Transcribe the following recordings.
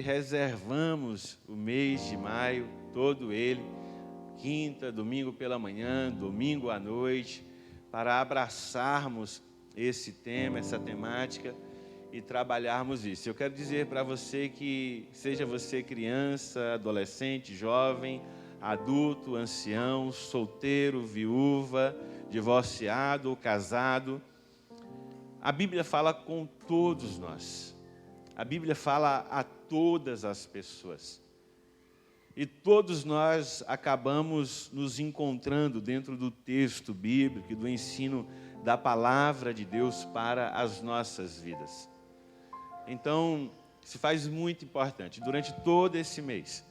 Reservamos o mês de maio, todo ele, quinta, domingo pela manhã, domingo à noite, para abraçarmos esse tema, essa temática e trabalharmos isso. Eu quero dizer para você que, seja você criança, adolescente, jovem, adulto, ancião, solteiro, viúva, divorciado ou casado, a Bíblia fala com todos nós. A Bíblia fala a todas as pessoas. E todos nós acabamos nos encontrando dentro do texto bíblico e do ensino da palavra de Deus para as nossas vidas. Então, se faz muito importante, durante todo esse mês,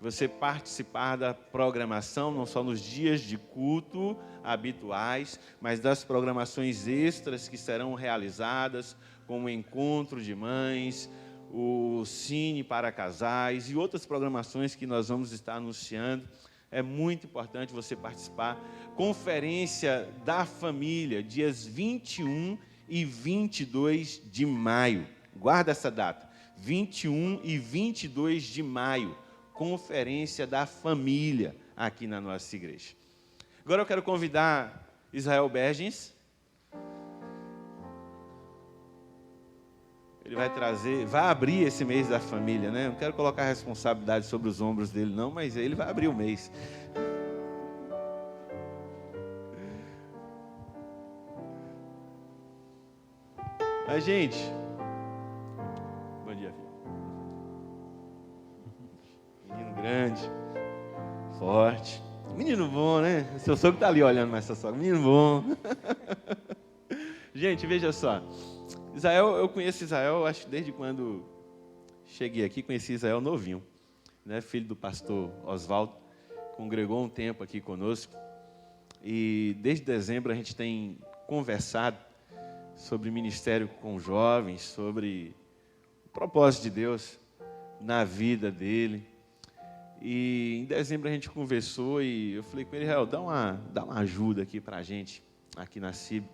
você participar da programação, não só nos dias de culto habituais, mas das programações extras que serão realizadas, como o encontro de mães, o Cine para casais e outras programações que nós vamos estar anunciando. É muito importante você participar. Conferência da Família, dias 21 e 22 de maio. Guarda essa data, 21 e 22 de maio. Conferência da Família aqui na nossa igreja. Agora eu quero convidar Israel Bergens. Ele vai abrir esse mês da família, né? Não quero colocar a responsabilidade sobre os ombros dele, não, mas ele vai abrir o mês. A gente. Bom dia, filho. Menino grande, forte. Menino bom, né? Seu sogro está ali olhando mais essa sogra. Menino bom. Gente, veja só. Israel, eu conheço Israel, acho que desde quando cheguei aqui, conheci Israel novinho, né? Filho do pastor Oswaldo, congregou um tempo aqui conosco, e desde dezembro a gente tem conversado sobre ministério com jovens, sobre o propósito de Deus na vida dele, e em dezembro a gente conversou e eu falei com ele: Israel, dá uma ajuda aqui para a gente, aqui na CIB.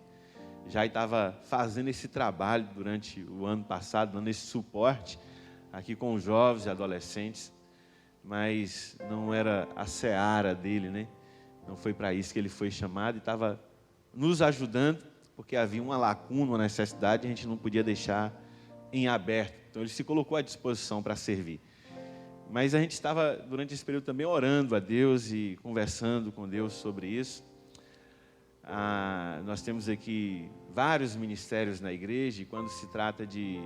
Já estava fazendo esse trabalho durante o ano passado, dando esse suporte aqui com os jovens e adolescentes, mas não era a seara dele, né? Não foi para isso que ele foi chamado, e estava nos ajudando, porque havia uma lacuna, uma necessidade, a gente não podia deixar em aberto. Então ele se colocou à disposição para servir. Mas a gente estava, durante esse período, também orando a Deus e conversando com Deus sobre isso. Nós temos aqui vários ministérios na igreja, e quando se trata de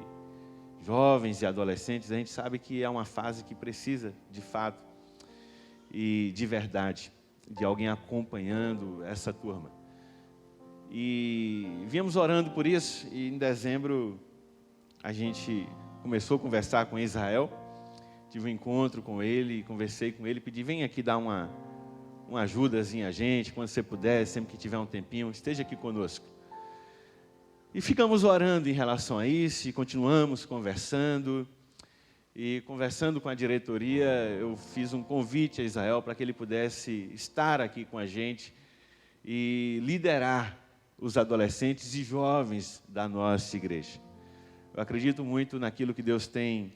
jovens e adolescentes, a gente sabe que é uma fase que precisa, de fato, e de verdade, de alguém acompanhando essa turma. E viemos orando por isso, e em dezembro a gente começou a conversar com Israel, tive um encontro com ele, conversei com ele, pedi: vem aqui dar uma ajudazinha a gente, quando você puder, sempre que tiver um tempinho, esteja aqui conosco. E ficamos orando em relação a isso, e continuamos conversando. E conversando com a diretoria, eu fiz um convite a Israel para que ele pudesse estar aqui com a gente e liderar os adolescentes e jovens da nossa igreja. Eu acredito muito naquilo que Deus tem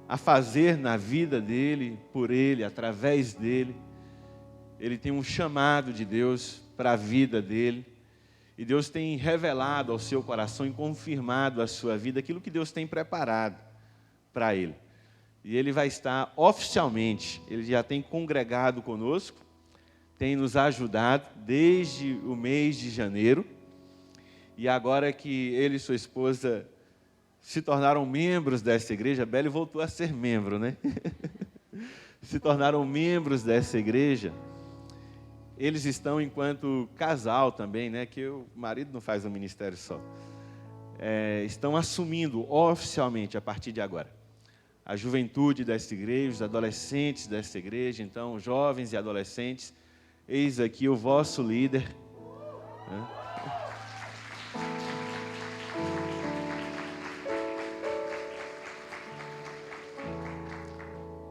a fazer na vida dele, por ele, através dele. Ele tem um chamado de Deus para a vida dele, e Deus tem revelado ao seu coração e confirmado a sua vida aquilo que Deus tem preparado para ele. E ele vai estar oficialmente, ele já tem congregado conosco, tem nos ajudado desde o mês de janeiro, e agora que ele e sua esposa se tornaram membros dessa igreja, a Beli voltou a ser membro, né? Se tornaram membros dessa igreja. Eles estão enquanto casal também, né? Que o marido não faz um ministério só. Estão assumindo oficialmente, a partir de agora, a juventude dessa igreja, os adolescentes dessa igreja. Então, jovens e adolescentes, eis aqui o vosso líder, né?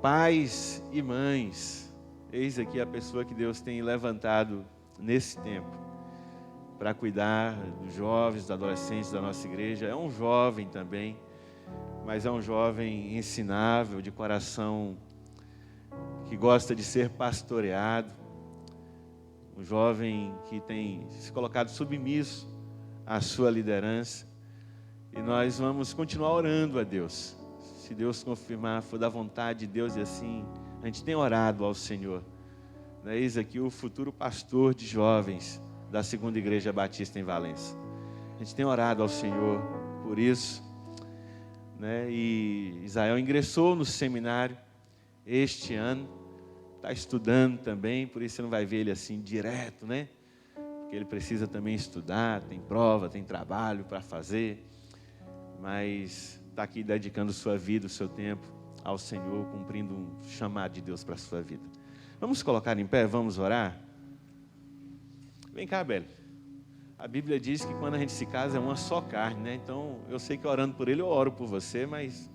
Pais e mães, eis aqui a pessoa que Deus tem levantado nesse tempo para cuidar dos jovens, dos adolescentes da nossa igreja. É um jovem também, mas é um jovem ensinável, de coração que gosta de ser pastoreado, um jovem que tem se colocado submisso à sua liderança, e nós vamos continuar orando a Deus. Se Deus confirmar, for da vontade de Deus, e assim, a gente tem orado ao Senhor. Eis aqui o futuro pastor de jovens da 2ª Igreja Batista em Valença. A gente tem orado ao Senhor por isso, e Israel ingressou no seminário este ano, está estudando também, por isso você não vai ver ele assim direto, porque ele precisa também estudar, tem prova, tem trabalho para fazer, mas está aqui dedicando sua vida, o seu tempo ao Senhor, cumprindo um chamado de Deus para a sua vida. Vamos colocar em pé, vamos orar? Vem cá, Beli. A Bíblia diz que quando a gente se casa é uma só carne, Então, eu sei que orando por ele, eu oro por você, mas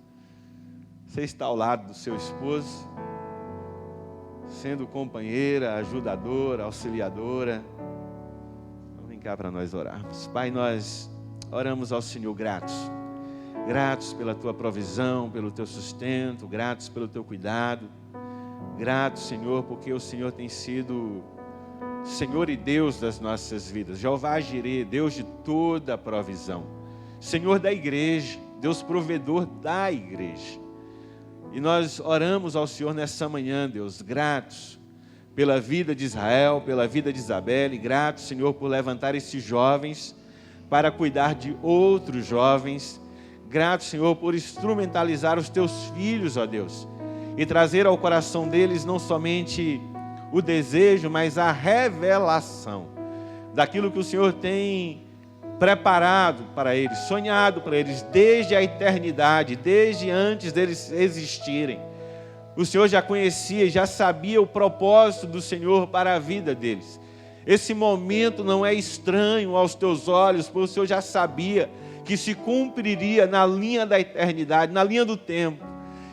você está ao lado do seu esposo, sendo companheira, ajudadora, auxiliadora. Vem cá para nós orarmos. Pai, nós oramos ao Senhor gratos pela tua provisão, pelo teu sustento, gratos pelo teu cuidado, gratos, Senhor, porque o Senhor tem sido Senhor e Deus das nossas vidas, Jeová Jirê, Deus de toda a provisão, Senhor da igreja, Deus provedor da igreja. E nós oramos ao Senhor nessa manhã, Deus, gratos pela vida de Israel, pela vida de Isabelle, gratos, Senhor, por levantar esses jovens para cuidar de outros jovens, gratos, Senhor, por instrumentalizar os teus filhos, ó Deus, e trazer ao coração deles não somente o desejo, mas a revelação daquilo que o Senhor tem preparado para eles, sonhado para eles desde a eternidade, desde antes deles existirem. O Senhor já conhecia e já sabia o propósito do Senhor para a vida deles. Esse momento não é estranho aos teus olhos, porque o Senhor já sabia que se cumpriria na linha da eternidade, na linha do tempo.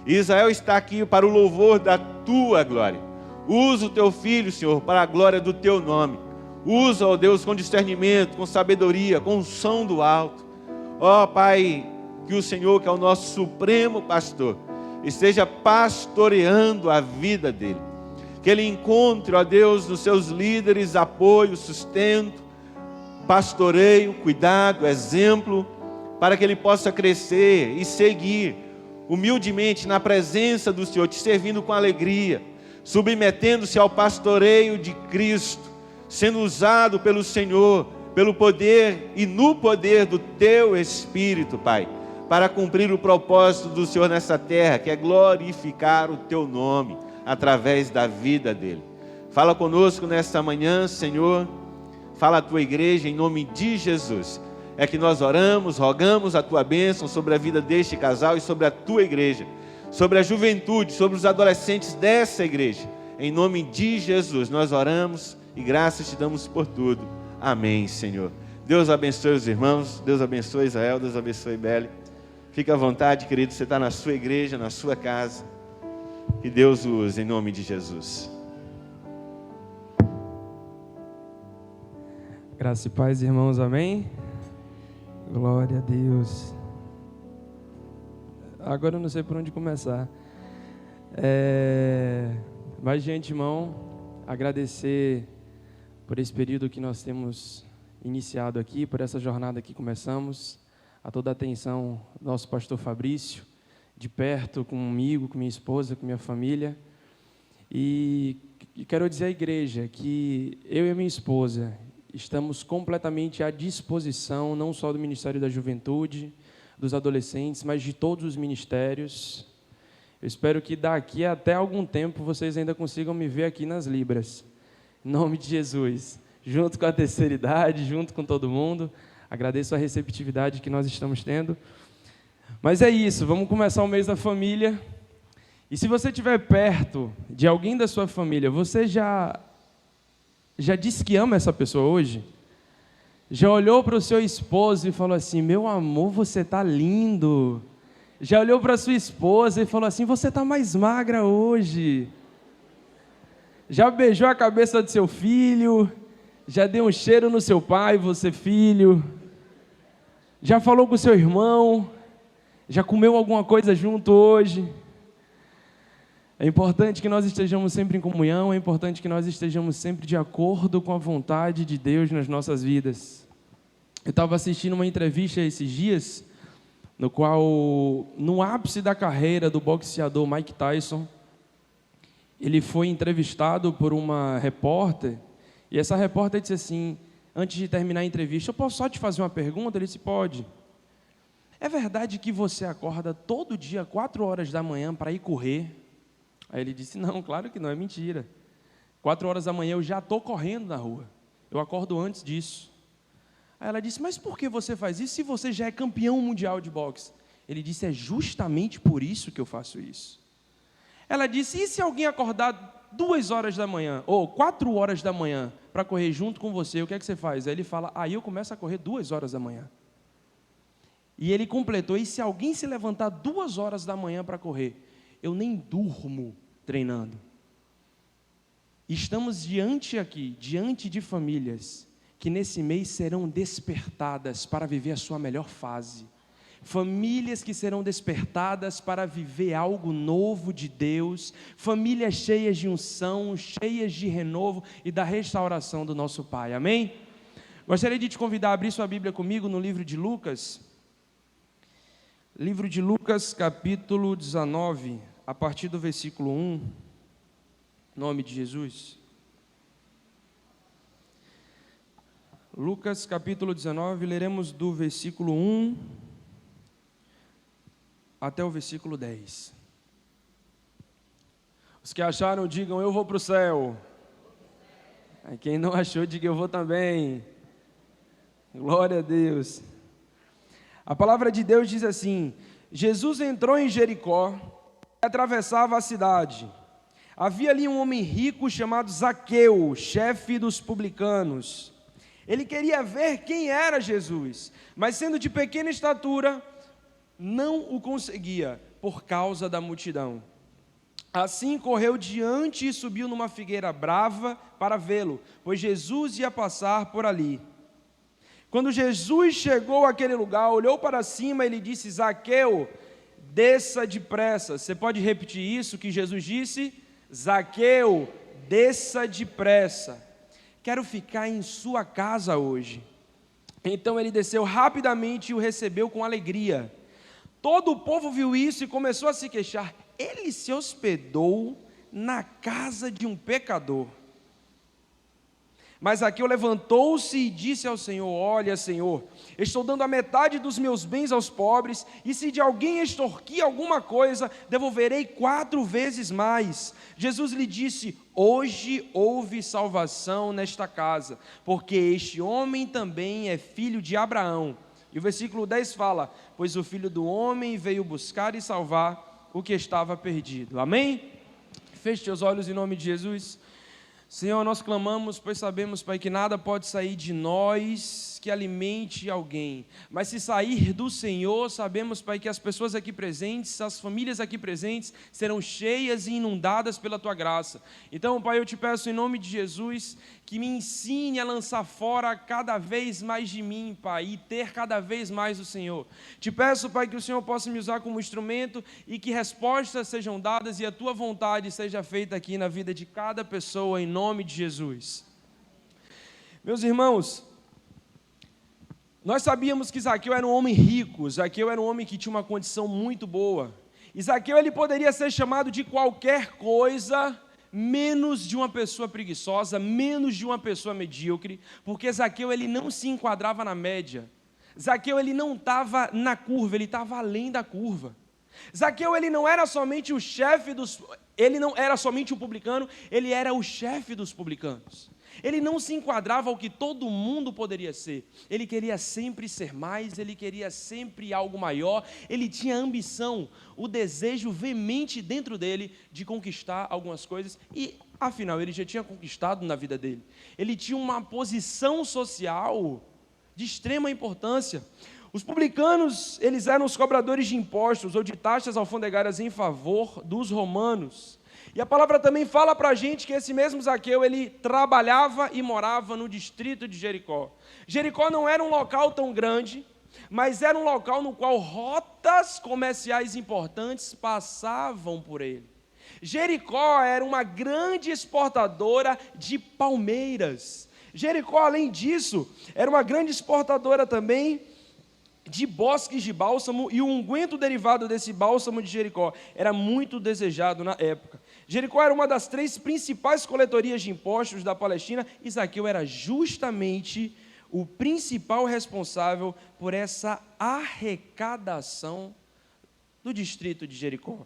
E Israel está aqui para o louvor da tua glória. Usa o teu filho, Senhor, para a glória do teu nome. Usa, ó Deus, com discernimento, com sabedoria, com unção do alto. Ó Pai, que o Senhor, que é o nosso supremo pastor, esteja pastoreando a vida dele. Que ele encontre, ó Deus, nos seus líderes apoio, sustento, pastoreio, cuidado, exemplo, para que ele possa crescer e seguir humildemente na presença do Senhor, te servindo com alegria, submetendo-se ao pastoreio de Cristo, sendo usado pelo Senhor, pelo poder e no poder do teu Espírito, Pai, para cumprir o propósito do Senhor nessa terra, que é glorificar o teu nome através da vida dele. Fala conosco nesta manhã, Senhor, fala a tua igreja em nome de Jesus. É que nós oramos, rogamos a tua bênção sobre a vida deste casal e sobre a tua igreja, sobre a juventude, sobre os adolescentes dessa igreja. Em nome de Jesus nós oramos e graças te damos por tudo. Amém, Senhor. Deus abençoe os irmãos, Deus abençoe Israel, Deus abençoe Beli. Fica à vontade, querido, você está na sua igreja, na sua casa. Que Deus o use em nome de Jesus. Graça e paz, irmãos, amém? Glória a Deus. Agora eu não sei por onde começar. Mas de antemão, agradecer por esse período que nós temos iniciado aqui, por essa jornada que começamos, a toda a atenção do nosso pastor Fabrício, de perto comigo, com minha esposa, com minha família. E quero dizer à igreja que eu e a minha esposa estamos completamente à disposição, não só do Ministério da Juventude, dos adolescentes, mas de todos os ministérios. Eu espero que daqui até algum tempo vocês ainda consigam me ver aqui nas Libras. Em nome de Jesus. Junto com a terceira idade, junto com todo mundo. Agradeço a receptividade que nós estamos tendo. Mas é isso, vamos começar o mês da família. E se você estiver perto de alguém da sua família, você já disse que ama essa pessoa hoje? Já olhou para o seu esposo e falou assim: meu amor, você está lindo. Já olhou para a sua esposa e falou assim: você está mais magra hoje. Já beijou a cabeça do seu filho? Já deu um cheiro no seu pai, você filho? Já falou com o seu irmão? Já comeu alguma coisa junto hoje? É importante que nós estejamos sempre em comunhão, é importante que nós estejamos sempre de acordo com a vontade de Deus nas nossas vidas. Eu estava assistindo uma entrevista esses dias, no qual, no ápice da carreira do boxeador Mike Tyson, ele foi entrevistado por uma repórter, e essa repórter disse assim, antes de terminar a entrevista, eu posso só te fazer uma pergunta? Ele disse, pode. É verdade que você acorda todo dia 4 horas da manhã para ir correr? Aí ele disse, não, claro que não, é mentira. 4 horas da manhã eu já estou correndo na rua. Eu acordo antes disso. Aí ela disse, mas por que você faz isso se você já é campeão mundial de boxe? Ele disse, é justamente por isso que eu faço isso. Ela disse, e se alguém acordar 2 horas da manhã, ou 4 horas da manhã, para correr junto com você, o que é que você faz? Aí ele fala, aí eu começo a correr 2 horas da manhã. E ele completou, e se alguém se levantar 2 horas da manhã para correr, eu nem durmo treinando. Estamos diante de famílias que nesse mês serão despertadas para viver a sua melhor fase. Famílias que serão despertadas para viver algo novo de Deus, famílias cheias de unção, cheias de renovo e da restauração do nosso Pai, amém? Gostaria de te convidar a abrir sua Bíblia comigo no livro de Lucas, capítulo 19, a partir do versículo 1, em nome de Jesus. Lucas capítulo 19, leremos do versículo 1 até o versículo 10. Os que acharam, digam, eu vou para o céu. Aí quem não achou, diga, eu vou também. Glória a Deus. A palavra de Deus diz assim, Jesus entrou em Jericó e atravessava a cidade. Havia ali um homem rico chamado Zaqueu, chefe dos publicanos. Ele queria ver quem era Jesus, mas sendo de pequena estatura, não o conseguia por causa da multidão. Assim correu diante e subiu numa figueira brava para vê-lo, pois Jesus ia passar por ali. Quando Jesus chegou àquele lugar, olhou para cima e lhe disse, Zaqueu, desça depressa. Você pode repetir isso que Jesus disse? Zaqueu, desça depressa. Quero ficar em sua casa hoje. Então ele desceu rapidamente e o recebeu com alegria. Todo o povo viu isso e começou a se queixar. Ele se hospedou na casa de um pecador. Mas Zaqueu levantou-se e disse ao Senhor, olha, Senhor, estou dando a metade dos meus bens aos pobres, e se de alguém extorquir alguma coisa, devolverei 4 vezes mais. Jesus lhe disse, hoje houve salvação nesta casa, porque este homem também é filho de Abraão. E o versículo 10 fala, pois o Filho do Homem veio buscar e salvar o que estava perdido. Amém? Feche teus olhos em nome de Jesus. Senhor, nós clamamos, pois sabemos, Pai, que nada pode sair de nós que alimente alguém, mas se sair do Senhor, sabemos, Pai, que as pessoas aqui presentes, as famílias aqui presentes, serão cheias e inundadas pela Tua graça. Então, Pai, eu te peço em nome de Jesus, que me ensine a lançar fora cada vez mais de mim, Pai, e ter cada vez mais o Senhor. Te peço, Pai, que o Senhor possa me usar como instrumento e que respostas sejam dadas e a Tua vontade seja feita aqui na vida de cada pessoa, em nome de Jesus. Meus irmãos, nós sabíamos que Zaqueu era um homem rico, Zaqueu era um homem que tinha uma condição muito boa. E Zaqueu, ele poderia ser chamado de qualquer coisa, menos de uma pessoa preguiçosa, menos de uma pessoa medíocre, porque Zaqueu, ele não se enquadrava na média. Zaqueu, ele não estava na curva, ele estava além da curva. Zaqueu, ele não era somente o chefe ele não era somente o publicano, ele era o chefe dos publicanos. Ele não se enquadrava ao que todo mundo poderia ser. Ele queria sempre ser mais, ele queria sempre algo maior. Ele tinha ambição, o desejo veemente dentro dele de conquistar algumas coisas. E, afinal, ele já tinha conquistado na vida dele. Ele tinha uma posição social de extrema importância. Os publicanos, eles eram os cobradores de impostos ou de taxas alfandegárias em favor dos romanos. E a palavra também fala para a gente que esse mesmo Zaqueu, ele trabalhava e morava no distrito de Jericó. Jericó não era um local tão grande, mas era um local no qual rotas comerciais importantes passavam por ele. Jericó era uma grande exportadora de palmeiras. Jericó, além disso, era uma grande exportadora também de bosques de bálsamo, e o unguento derivado desse bálsamo de Jericó era muito desejado na época. Jericó era uma das 3 principais coletorias de impostos da Palestina, e Zaqueu era justamente o principal responsável por essa arrecadação do distrito de Jericó.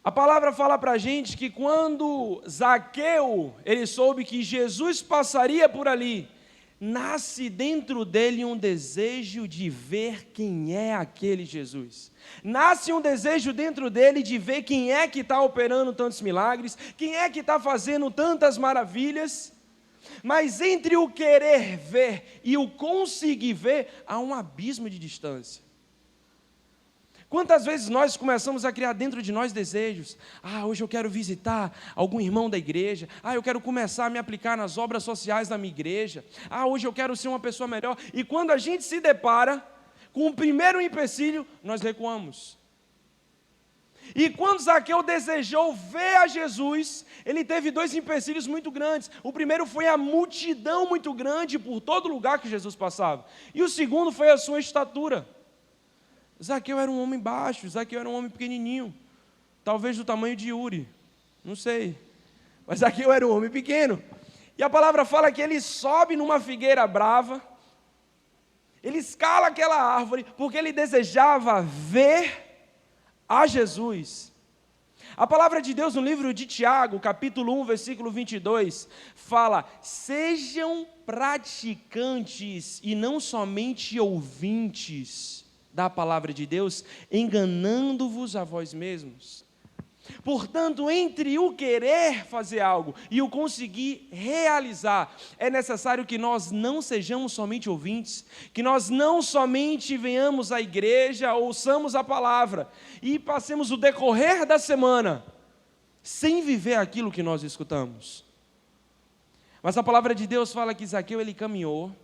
A palavra fala para a gente que quando Zaqueu, ele soube que Jesus passaria por ali, nasce dentro dele um desejo de ver quem é aquele Jesus. Nasce um desejo dentro dele de ver quem é que está operando tantos milagres, quem é que está fazendo tantas maravilhas. Mas entre o querer ver e o conseguir ver, há um abismo de distância. Quantas vezes nós começamos a criar dentro de nós desejos? Hoje eu quero visitar algum irmão da igreja. Eu quero começar a me aplicar nas obras sociais da minha igreja. Hoje eu quero ser uma pessoa melhor. E quando a gente se depara com o primeiro empecilho, nós recuamos. E quando Zaqueu desejou ver a Jesus, ele teve 2 empecilhos muito grandes. O primeiro foi a multidão muito grande por todo lugar que Jesus passava. E o segundo foi a sua estatura. Zaqueu era um homem baixo, Zaqueu era um homem pequenininho, talvez do tamanho de Yuri, não sei, mas Zaqueu era um homem pequeno. E a palavra fala que ele sobe numa figueira brava, ele escala aquela árvore, porque ele desejava ver a Jesus. A palavra de Deus no livro de Tiago, capítulo 1, versículo 22, fala: sejam praticantes e não somente ouvintes da palavra de Deus, enganando-vos a vós mesmos. Portanto, entre o querer fazer algo e o conseguir realizar, é necessário que nós não sejamos somente ouvintes, que nós não somente venhamos à igreja, ouçamos a palavra e passemos o decorrer da semana sem viver aquilo que nós escutamos. Mas a palavra de Deus fala que Zaqueu, ele caminhou,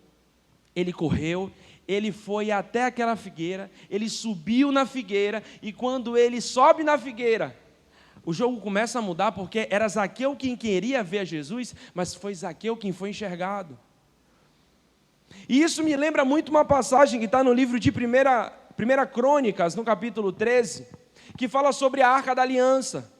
ele correu, ele foi até aquela figueira, ele subiu na figueira, e quando ele sobe na figueira, o jogo começa a mudar, porque era Zaqueu quem queria ver Jesus, mas foi Zaqueu quem foi enxergado. E isso me lembra muito uma passagem que está no livro de 1 Crônicas, no capítulo 13, que fala sobre a Arca da Aliança.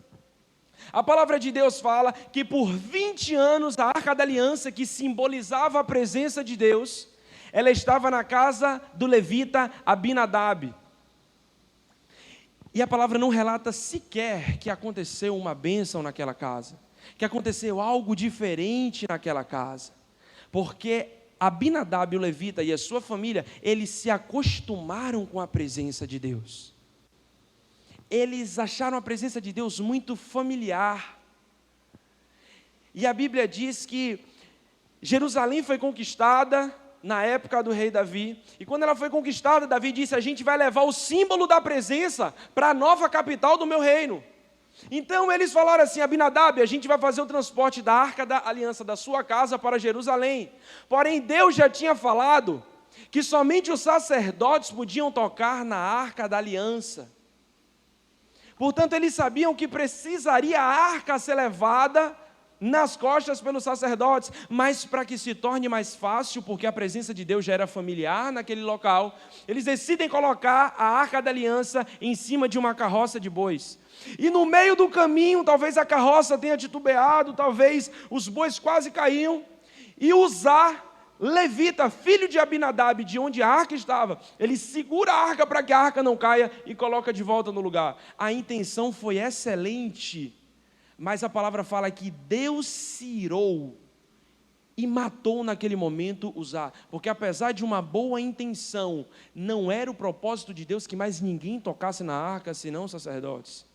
A palavra de Deus fala que por 20 anos a Arca da Aliança, que simbolizava a presença de Deus, ela estava na casa do levita Abinadab. E a palavra não relata sequer que aconteceu uma bênção naquela casa, que aconteceu algo diferente naquela casa, porque Abinadab, o levita, e a sua família, eles se acostumaram com a presença de Deus. Eles acharam a presença de Deus muito familiar. E a Bíblia diz que Jerusalém foi conquistada na época do rei Davi, e quando ela foi conquistada, Davi disse: a gente vai levar o símbolo da presença para a nova capital do meu reino. Então eles falaram assim: Abinadab, a gente vai fazer o transporte da Arca da Aliança da sua casa para Jerusalém. Porém Deus já tinha falado que somente os sacerdotes podiam tocar na Arca da Aliança. Portanto eles sabiam que precisaria a arca ser levada nas costas pelos sacerdotes, mas para que se torne mais fácil, porque a presença de Deus já era familiar naquele local, eles decidem colocar a Arca da Aliança em cima de uma carroça de bois. E no meio do caminho, talvez a carroça tenha titubeado, talvez os bois quase caíam, e Uzá, levita, filho de Abinadab, de onde a arca estava, ele segura a arca para que a arca não caia e coloca de volta no lugar. A intenção foi excelente, mas a palavra fala que Deus se irou e matou naquele momento Uzá, porque apesar de uma boa intenção, não era o propósito de Deus que mais ninguém tocasse na arca, senão os sacerdotes.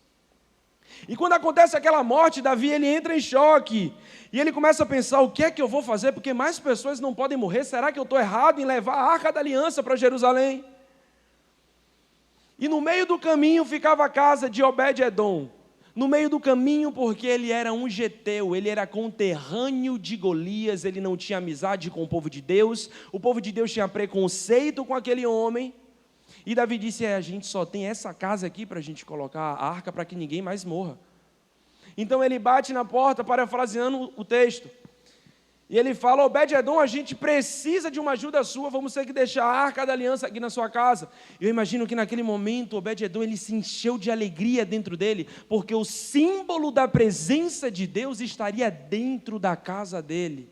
E quando acontece aquela morte, Davi, ele entra em choque, e ele começa a pensar: o que é que eu vou fazer, porque mais pessoas não podem morrer, será que eu estou errado em levar a Arca da Aliança para Jerusalém? E no meio do caminho ficava a casa de Obed-Edom. No meio do caminho, porque ele era um geteu, ele era conterrâneo de Golias, ele não tinha amizade com o povo de Deus tinha preconceito com aquele homem, e Davi disse, a gente só tem essa casa aqui para a gente colocar a arca para que ninguém mais morra. Então ele bate na porta, parafraseando o texto, e ele fala, Obed-edom, a gente precisa de uma ajuda sua, vamos ter que deixar a arca da aliança aqui na sua casa. Eu imagino que naquele momento, Obed-edom, ele se encheu de alegria dentro dele, porque o símbolo da presença de Deus estaria dentro da casa dele.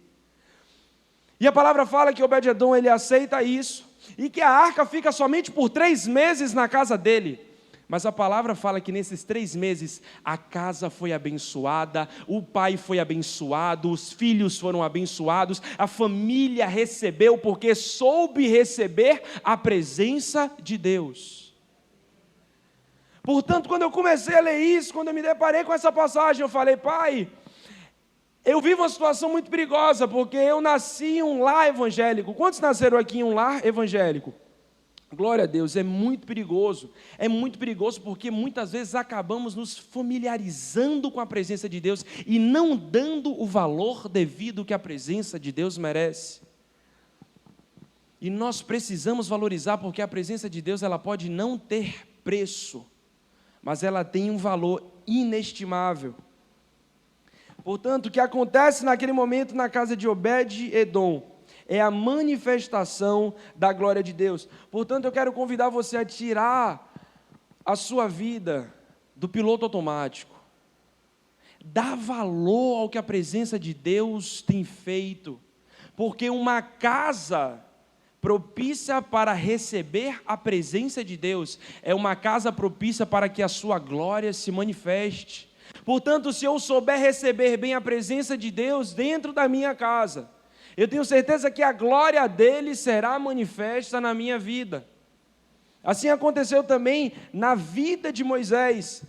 E a palavra fala que Obed-edom, ele aceita isso, e que a arca fica somente por 3 meses na casa dele. Mas a palavra fala que nesses 3 meses a casa foi abençoada, o pai foi abençoado, os filhos foram abençoados, a família recebeu porque soube receber a presença de Deus. Portanto, quando eu comecei a ler isso, quando eu me deparei com essa passagem, eu falei, pai, eu vivo uma situação muito perigosa, porque eu nasci em um lar evangélico. Quantos nasceram aqui em um lar evangélico? Glória a Deus, é muito perigoso porque muitas vezes acabamos nos familiarizando com a presença de Deus e não dando o valor devido que a presença de Deus merece. E nós precisamos valorizar, porque a presença de Deus ela pode não ter preço, mas ela tem um valor inestimável. Portanto, o que acontece naquele momento na casa de Obed-edom é a manifestação da glória de Deus. Portanto, eu quero convidar você a tirar a sua vida do piloto automático. Dá valor ao que a presença de Deus tem feito. Porque uma casa propícia para receber a presença de Deus é uma casa propícia para que a sua glória se manifeste. Portanto, se eu souber receber bem a presença de Deus dentro da minha casa, eu tenho certeza que a glória dele será manifesta na minha vida. Assim aconteceu também na vida de Moisés.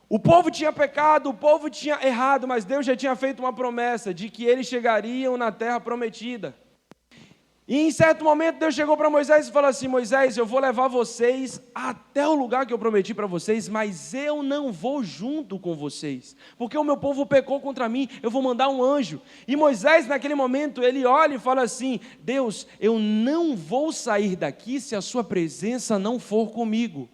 O povo tinha pecado, o povo tinha errado, mas Deus já tinha feito uma promessa de que eles chegariam na terra prometida. E em certo momento Deus chegou para Moisés e falou assim, Moisés, eu vou levar vocês até o lugar que eu prometi para vocês, mas eu não vou junto com vocês, porque o meu povo pecou contra mim, eu vou mandar um anjo. E Moisés naquele momento, ele olha e fala assim, Deus, eu não vou sair daqui se a sua presença não for comigo.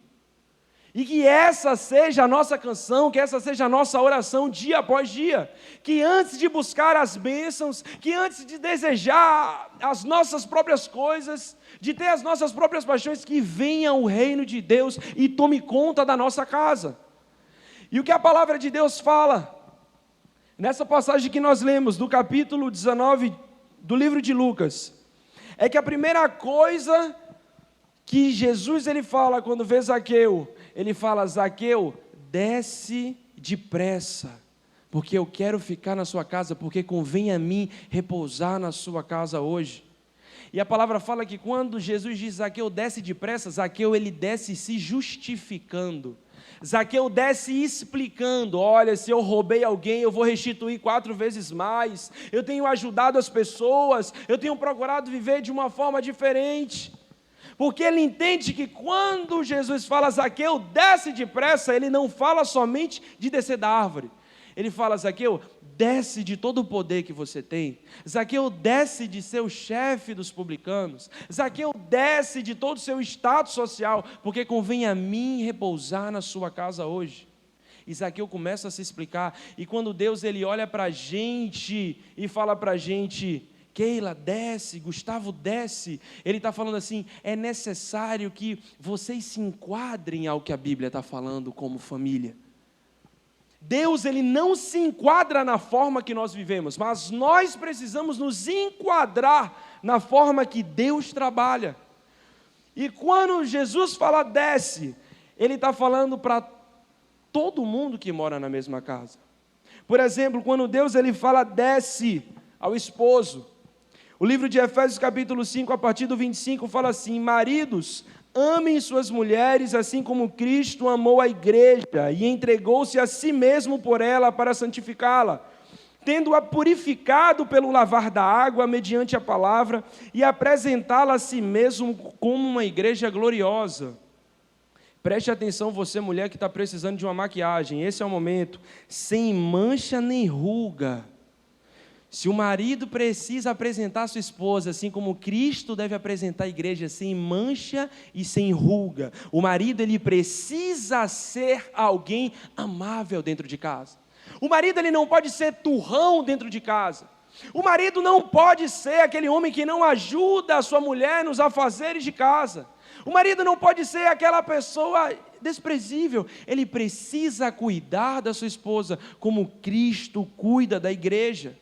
E que essa seja a nossa canção, que essa seja a nossa oração dia após dia. Que antes de buscar as bênçãos, que antes de desejar as nossas próprias coisas, de ter as nossas próprias paixões, que venha o reino de Deus e tome conta da nossa casa. E o que a palavra de Deus fala, nessa passagem que nós lemos, do capítulo 19 do livro de Lucas, é que a primeira coisa que Jesus ele fala quando vê Zaqueu, ele fala, Zaqueu, desce depressa, porque eu quero ficar na sua casa, porque convém a mim repousar na sua casa hoje. E a palavra fala que quando Jesus diz, Zaqueu, desce depressa, Zaqueu, ele desce se justificando. Zaqueu desce explicando, olha, se eu roubei alguém, eu vou restituir 4 vezes mais, eu tenho ajudado as pessoas, eu tenho procurado viver de uma forma diferente. Porque ele entende que quando Jesus fala, Zaqueu, desce depressa, ele não fala somente de descer da árvore. Ele fala, Zaqueu, desce de todo o poder que você tem. Zaqueu, desce de ser o chefe dos publicanos. Zaqueu, desce de todo o seu status social, porque convém a mim repousar na sua casa hoje. E Zaqueu começa a se explicar. E quando Deus ele olha para a gente e fala para a gente, Keila, desce, Gustavo, desce. Ele está falando assim, é necessário que vocês se enquadrem ao que a Bíblia está falando como família. Deus, ele não se enquadra na forma que nós vivemos, mas nós precisamos nos enquadrar na forma que Deus trabalha. E quando Jesus fala desce, ele está falando para todo mundo que mora na mesma casa. Por exemplo, quando Deus ele fala desce ao esposo, o livro de Efésios capítulo 5, a partir do 25, fala assim, maridos, amem suas mulheres, assim como Cristo amou a igreja e entregou-se a si mesmo por ela para santificá-la, tendo-a purificado pelo lavar da água mediante a palavra e apresentá-la a si mesmo como uma igreja gloriosa, Preste atenção, você mulher que está precisando de uma maquiagem, esse é o momento, sem mancha nem ruga. Se o marido precisa apresentar a sua esposa, assim como Cristo deve apresentar a igreja, sem mancha e sem ruga, o marido ele precisa ser alguém amável dentro de casa. O marido ele não pode ser turrão dentro de casa. O marido não pode ser aquele homem que não ajuda a sua mulher nos afazeres de casa. O marido não pode ser aquela pessoa desprezível. Ele precisa cuidar da sua esposa como Cristo cuida da igreja.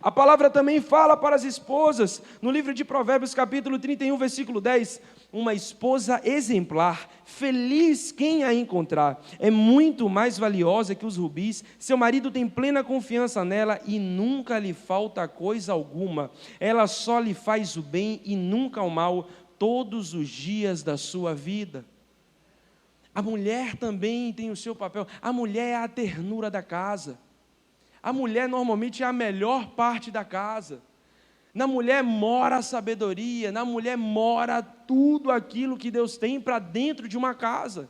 A palavra também fala para as esposas, no livro de Provérbios, capítulo 31, versículo 10, uma esposa exemplar, feliz quem a encontrar, é muito mais valiosa que os rubis, seu marido tem plena confiança nela e nunca lhe falta coisa alguma, ela só lhe faz o bem e nunca o mal, todos os dias da sua vida. A mulher também tem o seu papel, a mulher é a ternura da casa. A mulher normalmente é a melhor parte da casa. Na mulher mora a sabedoria, na mulher mora tudo aquilo que Deus tem para dentro de uma casa.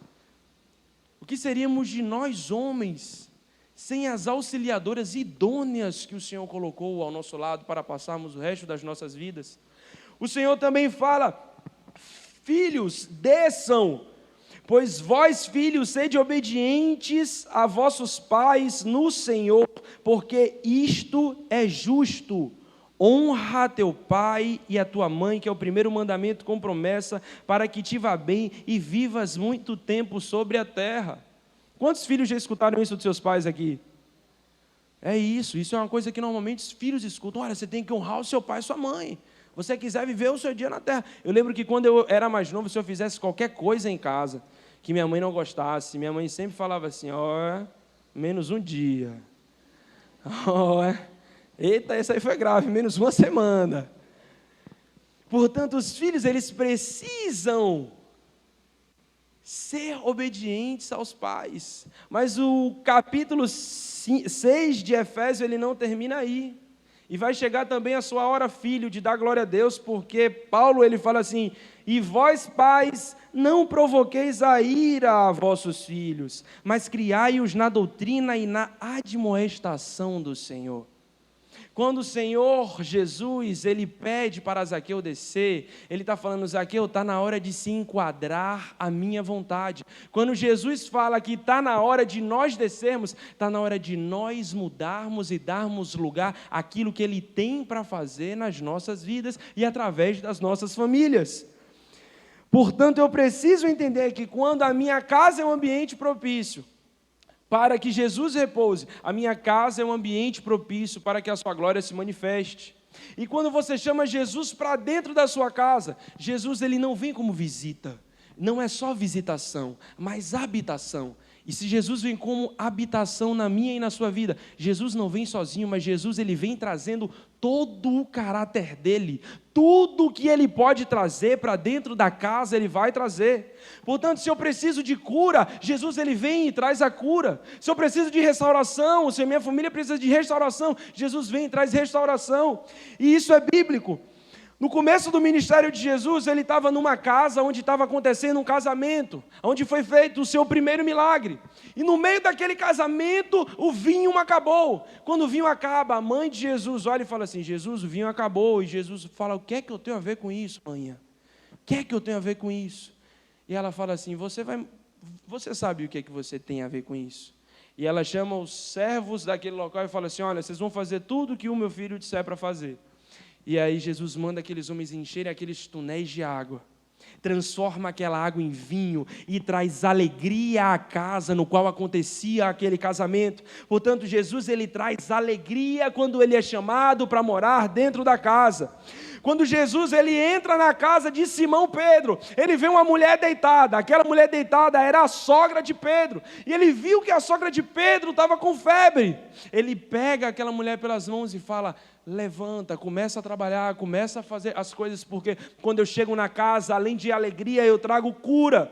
O que seríamos de nós homens, sem as auxiliadoras idôneas que o Senhor colocou ao nosso lado para passarmos o resto das nossas vidas? O Senhor também fala, filhos, desçam, pois vós, filhos, sede obedientes a vossos pais no Senhor, porque isto é justo. Honra teu pai e a tua mãe, que é o primeiro mandamento com promessa, para que te vá bem e vivas muito tempo sobre a terra. Quantos filhos já escutaram isso dos seus pais aqui? É isso é uma coisa que normalmente os filhos escutam. Olha, você tem que honrar o seu pai e sua mãe. Você quiser viver o seu dia na terra. Eu lembro que quando eu era mais novo, se eu fizesse qualquer coisa em casa, que minha mãe não gostasse, minha mãe sempre falava assim, menos um dia. Eita, isso aí foi grave, menos uma semana. Portanto, os filhos, eles precisam ser obedientes aos pais. Mas o capítulo 6 de Efésios, ele não termina aí. E vai chegar também a sua hora, filho, de dar glória a Deus, porque Paulo, ele fala assim, e vós, pais, não provoqueis a ira a vossos filhos, mas criai-os na doutrina e na admoestação do Senhor. Quando o Senhor Jesus, ele pede para Zaqueu descer, ele está falando, Zaqueu, está na hora de se enquadrar à minha vontade. Quando Jesus fala que está na hora de nós descermos, está na hora de nós mudarmos e darmos lugar àquilo que ele tem para fazer nas nossas vidas e através das nossas famílias. Portanto, eu preciso entender que quando a minha casa é um ambiente propício, para que Jesus repouse, a minha casa é um ambiente propício para que a sua glória se manifeste. E quando você chama Jesus para dentro da sua casa, Jesus ele não vem como visita, não é só visitação, mas habitação. E se Jesus vem como habitação na minha e na sua vida, Jesus não vem sozinho, mas Jesus ele vem trazendo todo o caráter dele, tudo que ele pode trazer para dentro da casa, ele vai trazer. Portanto, se eu preciso de cura, Jesus ele vem e traz a cura. Se eu preciso de restauração, se a minha família precisa de restauração, Jesus vem e traz restauração. E isso é bíblico. No começo do ministério de Jesus, ele estava numa casa onde estava acontecendo um casamento, onde foi feito o seu primeiro milagre. E no meio daquele casamento, o vinho acabou. Quando o vinho acaba, a mãe de Jesus olha e fala assim, Jesus, o vinho acabou. E Jesus fala, o que é que eu tenho a ver com isso, mãe? O que é que eu tenho a ver com isso? E ela fala assim, você sabe o que é que você tem a ver com isso? E ela chama os servos daquele local e fala assim, olha, vocês vão fazer tudo o que o meu filho disser para fazer. E aí Jesus manda aqueles homens encherem aqueles tonéis de água, transforma aquela água em vinho e traz alegria à casa no qual acontecia aquele casamento. Portanto, Jesus ele traz alegria quando ele é chamado para morar dentro da casa. Quando Jesus ele entra na casa de Simão Pedro, ele vê uma mulher deitada. Aquela mulher deitada era a sogra de Pedro. E ele viu que a sogra de Pedro estava com febre. Ele pega aquela mulher pelas mãos e fala, levanta, começa a trabalhar, começa a fazer as coisas, porque quando eu chego na casa, além de alegria, eu trago cura.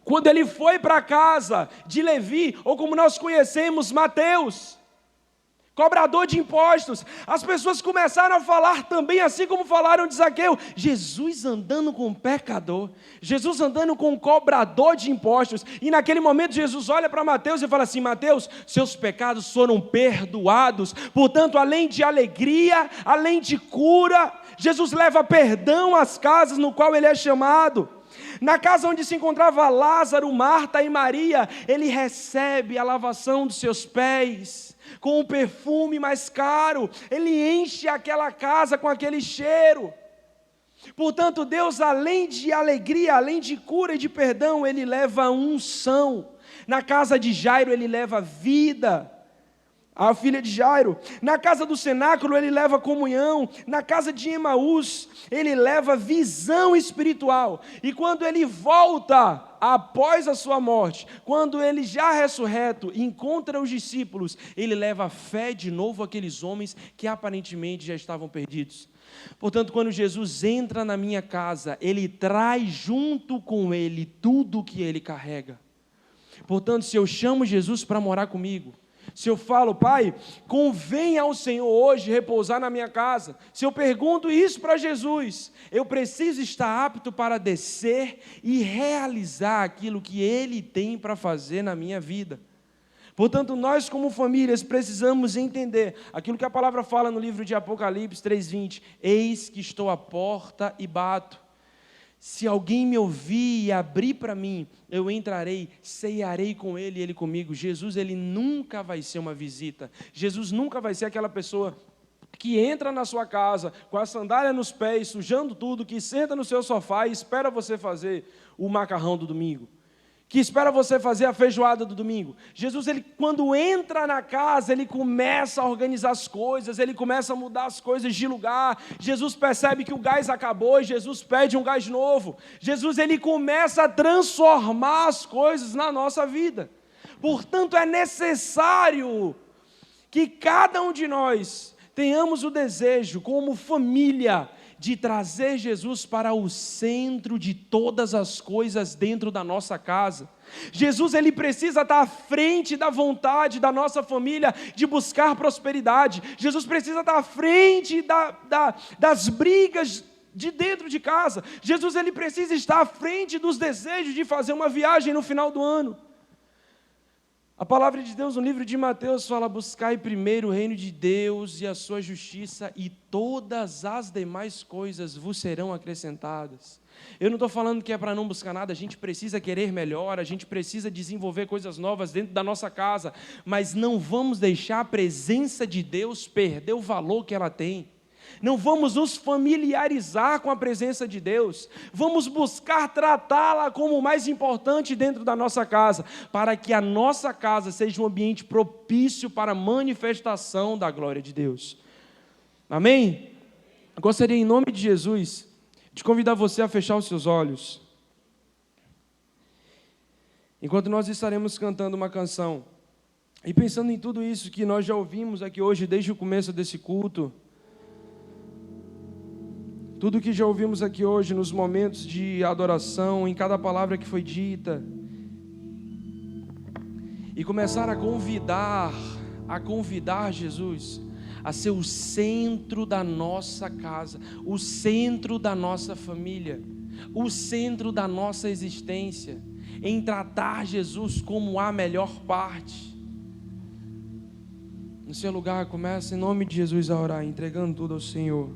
Quando ele foi para a casa de Levi, ou como nós conhecemos, Mateus, cobrador de impostos. As pessoas começaram a falar também, assim como falaram de Zaqueu, Jesus andando com um pecador, Jesus andando com um cobrador de impostos. E naquele momento Jesus olha para Mateus e fala assim: Mateus, seus pecados foram perdoados. Portanto, além de alegria, além de cura, Jesus leva perdão às casas no qual ele é chamado. Na casa onde se encontrava Lázaro, Marta e Maria, ele recebe a lavação dos seus pés com um perfume mais caro, ele enche aquela casa com aquele cheiro. Portanto, Deus, além de alegria, além de cura e de perdão, ele leva unção. Na casa de Jairo, ele leva vida, a filha de Jairo. Na casa do cenáculo, ele leva comunhão. Na casa de Emaús, ele leva visão espiritual. E quando ele volta após a sua morte, quando ele já ressurreto encontra os discípulos, ele leva fé de novo àqueles homens que aparentemente já estavam perdidos. Portanto, quando Jesus entra na minha casa, ele traz junto com ele tudo o que ele carrega. Portanto, se eu chamo Jesus para morar comigo, se eu falo: Pai, convém ao Senhor hoje repousar na minha casa, se eu pergunto isso para Jesus, eu preciso estar apto para descer e realizar aquilo que Ele tem para fazer na minha vida. Portanto, nós como famílias precisamos entender aquilo que a palavra fala no livro de Apocalipse 3:20, eis que estou à porta e bato. Se alguém me ouvir e abrir para mim, eu entrarei, ceiarei com ele e ele comigo. Jesus, ele nunca vai ser uma visita. Jesus nunca vai ser aquela pessoa que entra na sua casa com a sandália nos pés, sujando tudo, que senta no seu sofá e espera você fazer o macarrão do domingo, que espera você fazer a feijoada do domingo. Jesus, ele, quando entra na casa, ele começa a organizar as coisas, ele começa a mudar as coisas de lugar. Jesus percebe que o gás acabou e Jesus pede um gás novo. Jesus, ele começa a transformar as coisas na nossa vida. Portanto, é necessário que cada um de nós tenhamos o desejo, como família, de trazer Jesus para o centro de todas as coisas dentro da nossa casa. Jesus, ele precisa estar à frente da vontade da nossa família de buscar prosperidade. Jesus precisa estar à frente das brigas de dentro de casa. Jesus, ele precisa estar à frente dos desejos de fazer uma viagem no final do ano. A palavra de Deus no livro de Mateus fala: buscai primeiro o reino de Deus e a sua justiça, e todas as demais coisas vos serão acrescentadas. Eu não estou falando que é para não buscar nada, a gente precisa querer melhor, a gente precisa desenvolver coisas novas dentro da nossa casa, mas não vamos deixar a presença de Deus perder o valor que ela tem. Não vamos nos familiarizar com a presença de Deus, vamos buscar tratá-la como o mais importante dentro da nossa casa, para que a nossa casa seja um ambiente propício para a manifestação da glória de Deus. Amém? Eu gostaria, em nome de Jesus, de convidar você a fechar os seus olhos, enquanto nós estaremos cantando uma canção, e pensando em tudo isso que nós já ouvimos aqui hoje, desde o começo desse culto, tudo que já ouvimos aqui hoje, nos momentos de adoração, em cada palavra que foi dita, e começar a convidar Jesus a ser o centro da nossa casa, o centro da nossa família, o centro da nossa existência, em tratar Jesus como a melhor parte. No seu lugar, começa em nome de Jesus a orar, entregando tudo ao Senhor.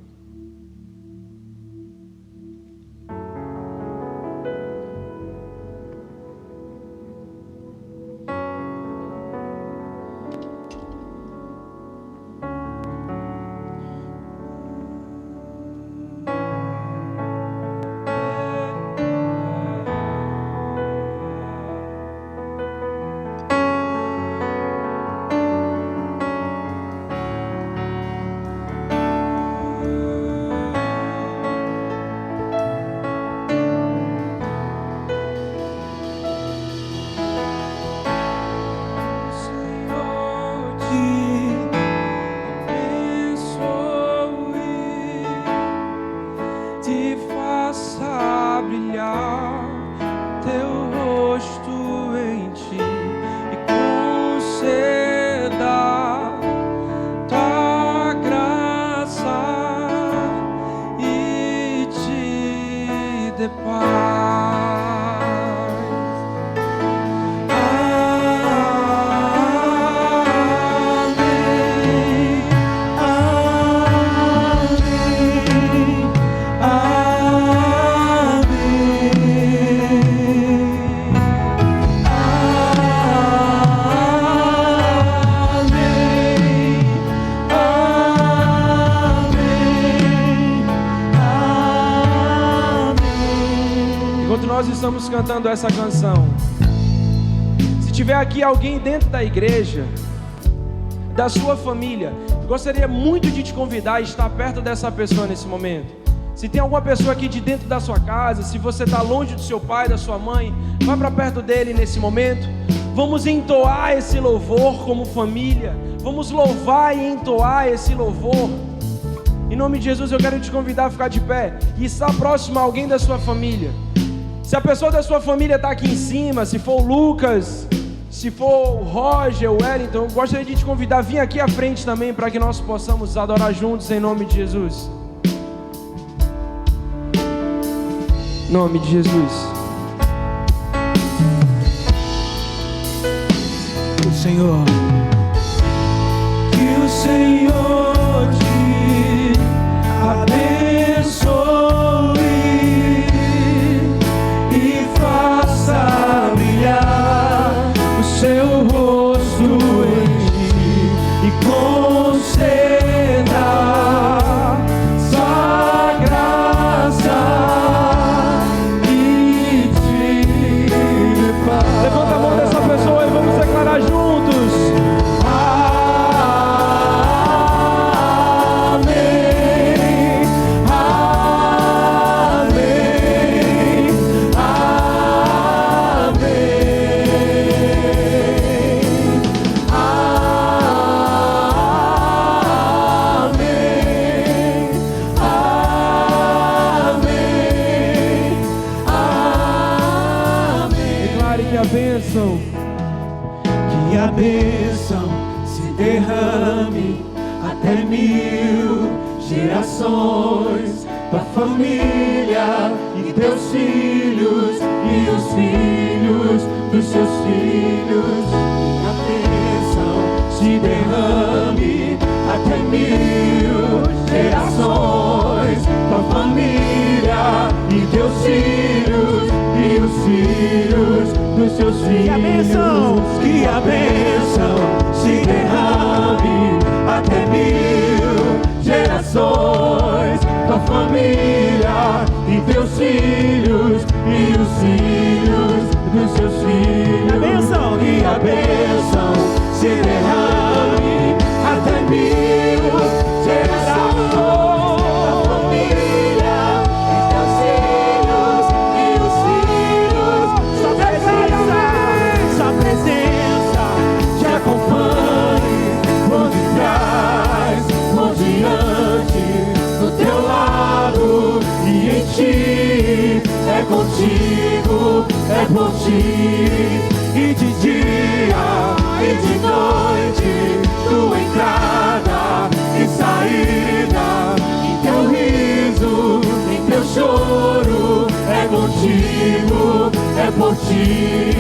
estamos cantando essa canção, se tiver aqui alguém dentro da igreja, da sua família, eu gostaria muito de te convidar a estar perto dessa pessoa nesse momento. Se tem alguma pessoa aqui de dentro da sua casa, se você está longe do seu pai, da sua mãe, vá para perto dele nesse momento. Vamos entoar esse louvor como família. Vamos louvar e entoar esse louvor. Em nome de Jesus, eu quero te convidar a ficar de pé e estar próximo a alguém da sua família. Se a pessoa da sua família está aqui em cima, se for o Lucas, se for o Roger, o Wellington, eu gostaria de te convidar a vir aqui à frente também, para que nós possamos adorar juntos em nome de Jesus. Em nome de Jesus. O Senhor, que o Senhor te abençoe e faça brilhar o seu rosto em ti e conceda sua graça e te paz. Levanta a mão dessa pessoa e vamos declarar juntos. Que a bênção se derrame até 1000 gerações da família e teus filhos e os filhos dos seus filhos. Que a bênção se derrame até 1000 gerações da família e teus filhos e os filhos dos seus filhos. Que a bênção se derrame até 1000 gerações da família e teus filhos e os filhos dos seus filhos. Que a bênção se derrame até 1000 gerações da família e teus filhos e os filhos. Sua presença te acompanhe por detrás, por diante, do teu lado e em ti. É contigo, é por ti, e de dia e de noite, tua entrada e saída, em teu riso, em teu choro. É contigo, é por ti,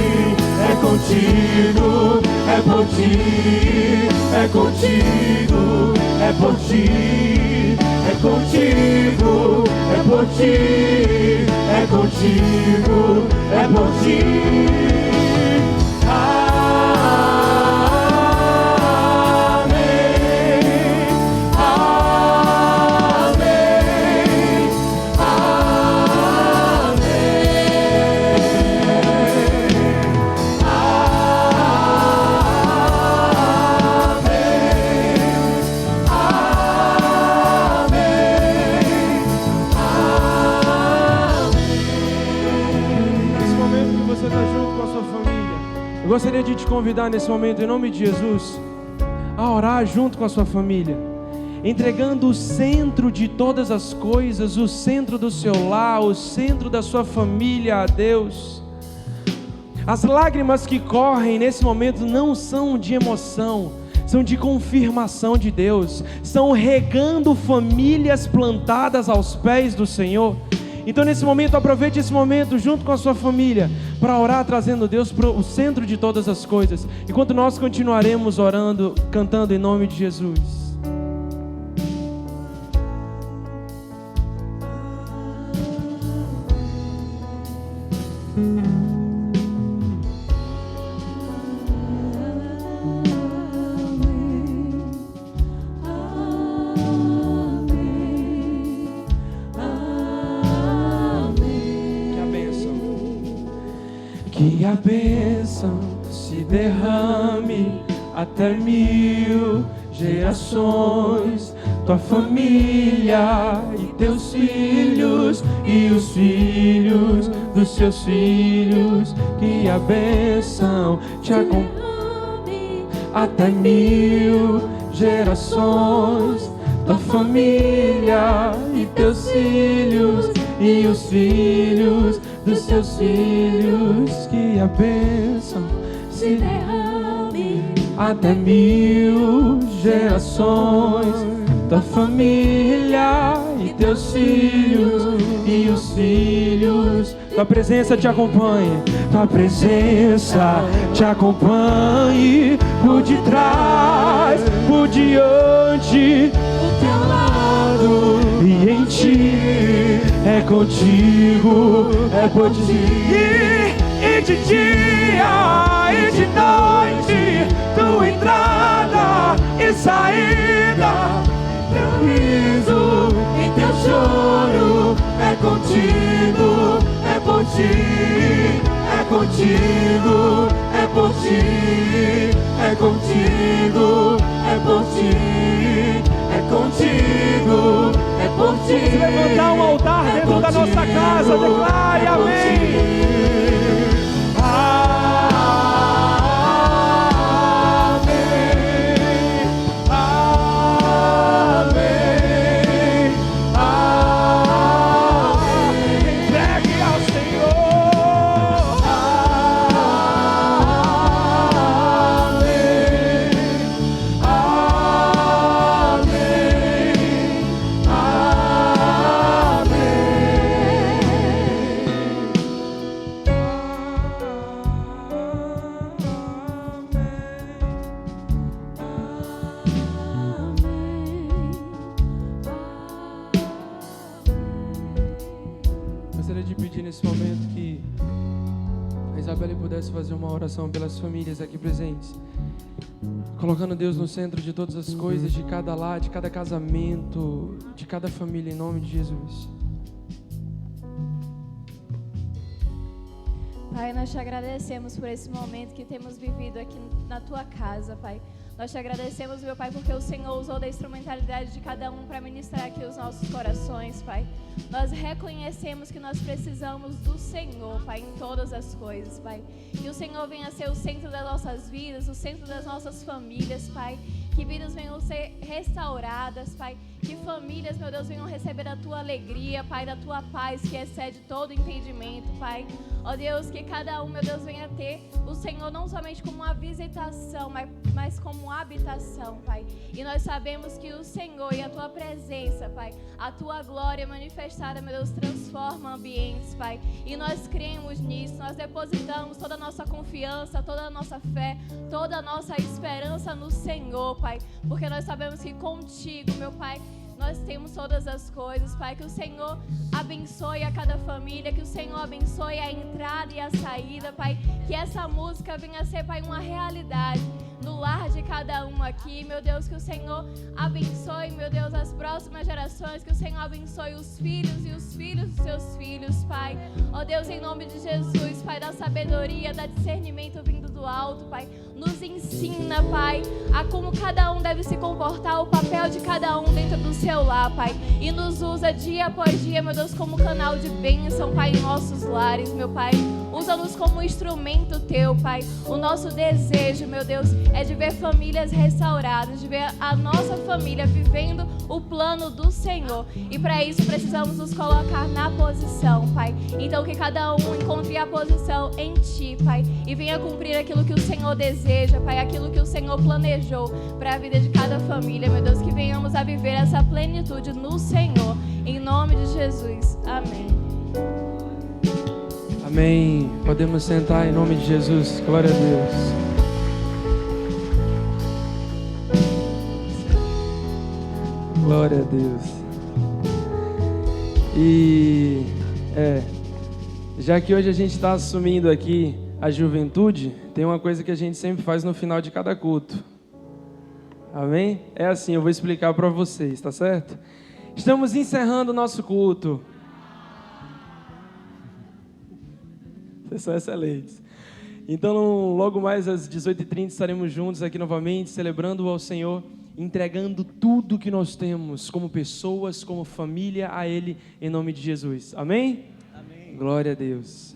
é contigo, é por ti, é contigo, é por ti, é contigo, é por ti, é contigo, é por ti. Eu gostaria de te convidar nesse momento, em nome de Jesus, a orar junto com a sua família, entregando o centro de todas as coisas, o centro do seu lar, o centro da sua família a Deus. As lágrimas que correm nesse momento não são de emoção, são de confirmação de Deus, são regando famílias plantadas aos pés do Senhor. Então nesse momento, aproveite esse momento junto com a sua família para orar, trazendo Deus para o centro de todas as coisas, enquanto nós continuaremos orando, cantando em nome de Jesus. Que a bênção se derrame até 1000 gerações, tua família e teus filhos e os filhos dos seus filhos. Que a bênção te acompanhe até 1000 gerações, tua família e teus filhos e os filhos dos seus filhos. Que a bênção se derrame até 1000 gerações, tua família e teus filhos e os filhos. Tua presença te acompanhe, tua presença te acompanhe por detrás, por diante, do teu lado e em ti. É contigo, é por ti. E de dia e de noite, tua entrada e saída, teu riso e teu choro. É contigo, é por ti, é contigo, é por ti, é contigo, é por ti, é contigo, é por ti. Se levantar um altar dentro da nossa casa, declare amém. Gostaria de pedir nesse momento que a Isabelle pudesse fazer uma oração pelas famílias aqui presentes, colocando Deus no centro de todas as coisas, de cada lar, de cada casamento, de cada família, em nome de Jesus. Pai, nós te agradecemos por esse momento que temos vivido aqui na tua casa, Pai. Nós te agradecemos, meu Pai, porque o Senhor usou da instrumentalidade de cada um para ministrar aqui os nossos corações, Pai. Nós reconhecemos que nós precisamos do Senhor, Pai, em todas as coisas, Pai. Que o Senhor venha ser o centro das nossas vidas, o centro das nossas famílias, Pai. Que vidas venham ser restauradas, Pai. Que famílias, meu Deus, venham receber a tua alegria, Pai, da tua paz que excede todo entendimento, Pai. Ó Deus, que cada um, meu Deus, venha ter o Senhor não somente como uma visitação, mas como uma habitação, Pai. E nós sabemos que o Senhor e a tua presença, Pai, a tua glória manifestada, meu Deus, transforma ambientes, Pai. E nós cremos nisso, nós depositamos toda a nossa confiança, toda a nossa fé, toda a nossa esperança no Senhor, Pai. Porque nós sabemos que contigo, meu Pai, nós temos todas as coisas, Pai. Que o Senhor abençoe a cada família, que o Senhor abençoe a entrada e a saída, Pai. Que essa música venha a ser, Pai, uma realidade no lar de cada um aqui, meu Deus. Que o Senhor abençoe, meu Deus, as próximas gerações. Que o Senhor abençoe os filhos e os filhos dos seus filhos, Pai. Ó Deus, em nome de Jesus, Pai, da sabedoria, da discernimento vindo do alto, Pai. Nos ensina, Pai, a como cada um deve se comportar, o papel de cada um dentro do seu lar, Pai. E nos usa dia após dia, meu Deus, como canal de bênção, Pai, em nossos lares, meu Pai. Usa-nos como instrumento teu, Pai. O nosso desejo, meu Deus, é de ver famílias restauradas, de ver a nossa família vivendo o plano do Senhor. E para isso precisamos nos colocar na posição, Pai. Então que cada um encontre a posição em Ti, Pai. E venha cumprir aquilo que o Senhor deseja, Pai. Aquilo que o Senhor planejou para a vida de cada família, meu Deus. Que venhamos a viver essa plenitude no Senhor. Em nome de Jesus. Amém. Amém. Podemos sentar em nome de Jesus. Glória a Deus. Glória a Deus. E já que hoje a gente está assumindo aqui a juventude, tem uma coisa que a gente sempre faz no final de cada culto. Amém? É assim, eu vou explicar para vocês, tá certo? Estamos encerrando o nosso culto. Vocês são excelentes. Então, logo mais às 18h30 estaremos juntos aqui novamente, celebrando ao Senhor, entregando tudo que nós temos, como pessoas, como família, a Ele, em nome de Jesus. Amém? Amém. Glória a Deus.